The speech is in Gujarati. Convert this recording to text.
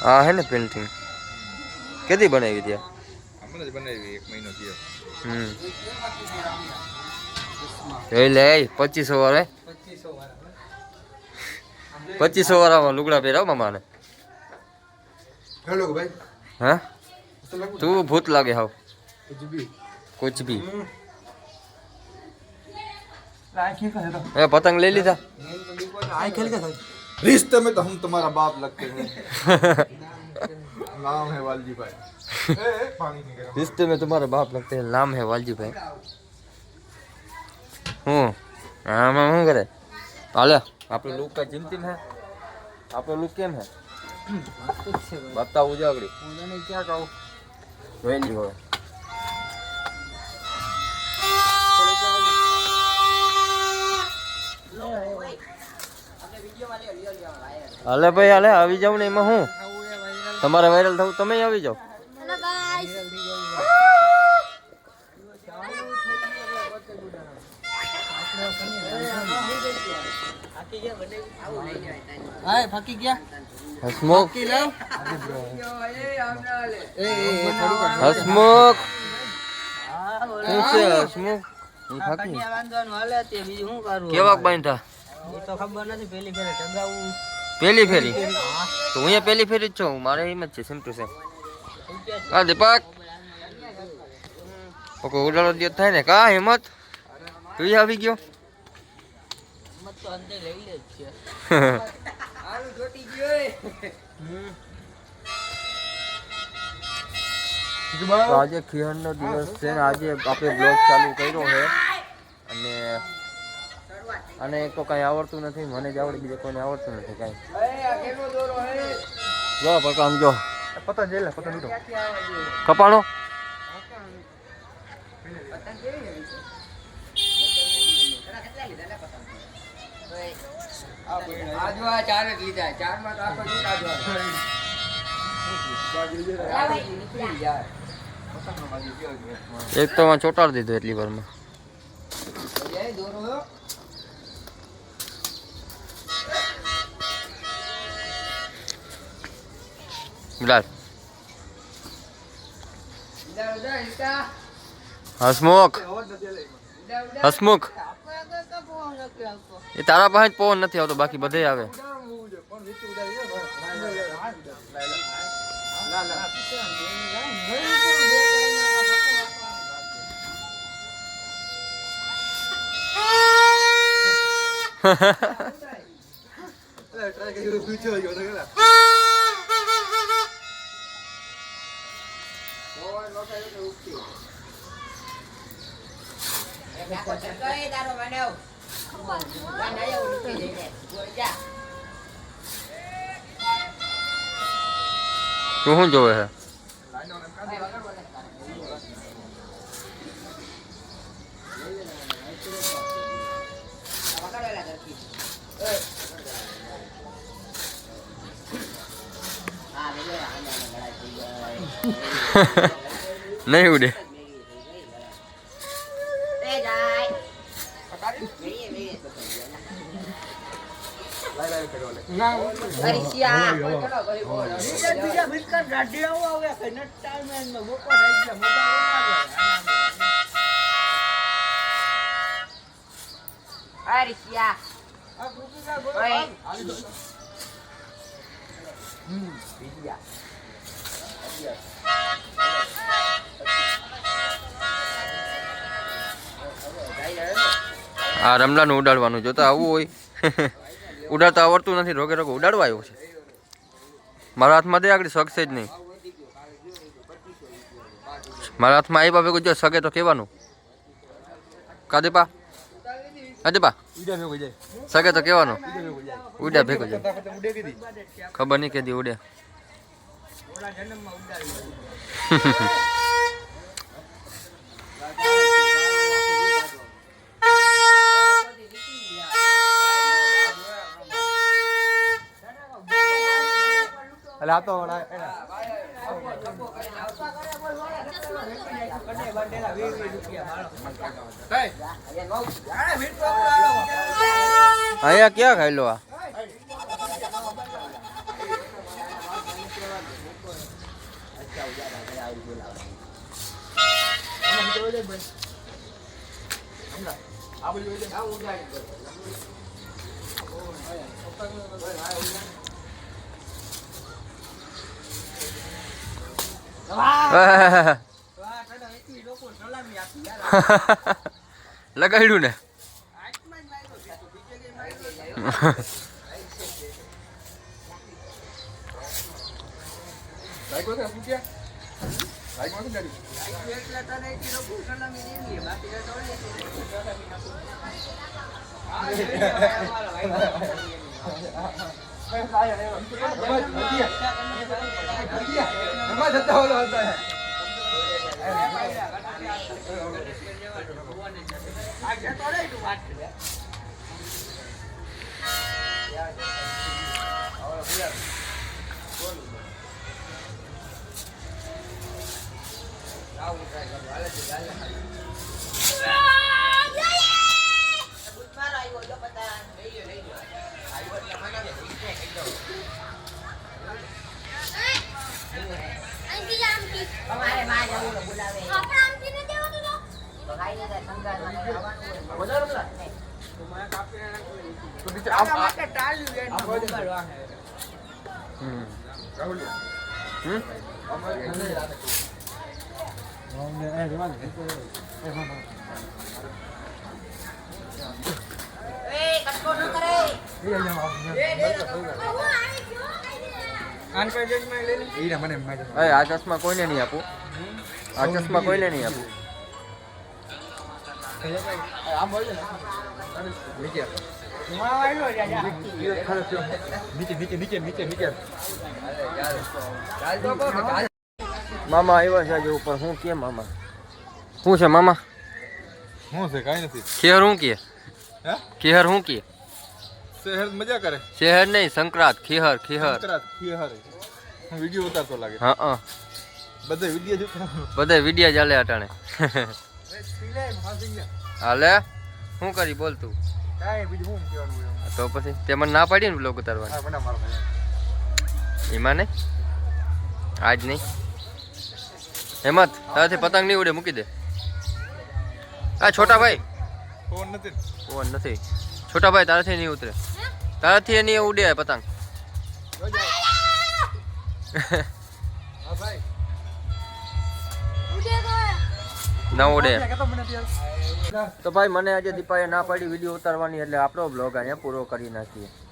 આ હે ને પેન્ટિંગ કેદી બનાવી ત્યાં હમણાં જ બનાવી 1 મહિનો થયો એ લે 2500 વાળા 2500 વાળા લુગડા પહેરાવ મામાને હેલો ભાઈ હા તું ભૂત લાગે હાવ कुछ भी ए पतंग ले ली था रिश्ते में तो हम तुम्हारा बाप लगते हैं नाम है वालजी भाई रिश्ते में तुम्हारा बाप लगते हैं नाम है वालजी भाई हाँ मैं हूँ करे आले आप लोग का जिम टीम है आप लोग केम है बताओ उजागरी क्या कहूँ वेली हो હાલે ભાઈ હાલે આવી જાવ ને એમાં હું તમારે વાયરલ થવું તમે આવી જાવ હસમુખ હસમુખ હસમુખ કેવાક બાંધા તો ખબર નથી પેલી ફેરી ટગાવું પેલી ફેરી તો હું પેલી ફેરી જ છું મારે એમ જ છે સેમ ટુ સેમ હા દીપક ઓકે ઉડાડો દે થાય ને કા હિંમત તું આવી ગયો હિંમત તો અંતે લઈ લે છે આલુ જોટી ગયો તો આજે ખીહણનો દિવસ છે ને આજે આપણે બ્લોગ ચાલુ કર્યો છે અને અને એક તો કઈ આવડતું નથી મને જ આવડે બીજે કોઈને આવડતું નથી કઈ જો પણ આમ જો पता जेल है पता नहीं કપાણો એક તો માં ચોટાડી દીધો એટલી વારમાં Bilal. હસમુખ હસમુખ એ તારા પાસે જ પવન નથી આવતો બાકી બધે આવે તું શું જોવે છે नहीं उड़े આ રમલાનું ઉડાડવાનું જોતા આવું હોય ઉડાડતા આવડતું નથી રોગે રોગે ઉડાડવા આવ્યો છે મારા હાથમાં દે આગળ શકશે જ નહીં મારા હાથમાં આવી બાબે જો સગે તો કહેવાનું કાદેપા કાદેપા સગે તો કહેવાનું ઉડ્યા ભેગો જાય ખબર નહીં કેદી ઉડે અલા તો અહીંયા ક્યાં ખાઈ લો આ લગાડ્યું ને આ ચશ્મા કોઈને નહીં આપું આ ચશ્મા કોઈને નહીં આપું મામા આવ્યા છે આજે ઉપર હું કે મામા શું છે મામા શું છે કાંઈ નથી ખેર હું કે હે ખેર હું કે શહેર મજા કરે શહેર નહીં સંક્રાંત ખેહર ખેહર હું વિડીયો ઉતારતો લાગે હા બધે વિડીયો જોતા બધા વિડિયા ચાલે અટાણે હાલે શું કરી બોલ તું કાંઈ બીજું શું કહેવાનું તો પછી તે મને ના પાડી ને બ્લોગ ઉતારવાની હા મને મારો એમાં નહીં આજ નહીં હેમંત તારાથી પતંગ નહીં ઉડે મૂકી દે આ છોટા ભાઈ ફોન નથી ફોન નથી છોટા ભાઈ તારાથી નહીં ઉતરે તારાથી નહીં ઉડે પતંગ હા ભાઈ ના ઉડે તો ભાઈ મને આજે દીપાએ ના પાડી વિડીયો ઉતારવાની એટલે આપણો બ્લોગ અહીંયા પૂરો કરી નાખીએ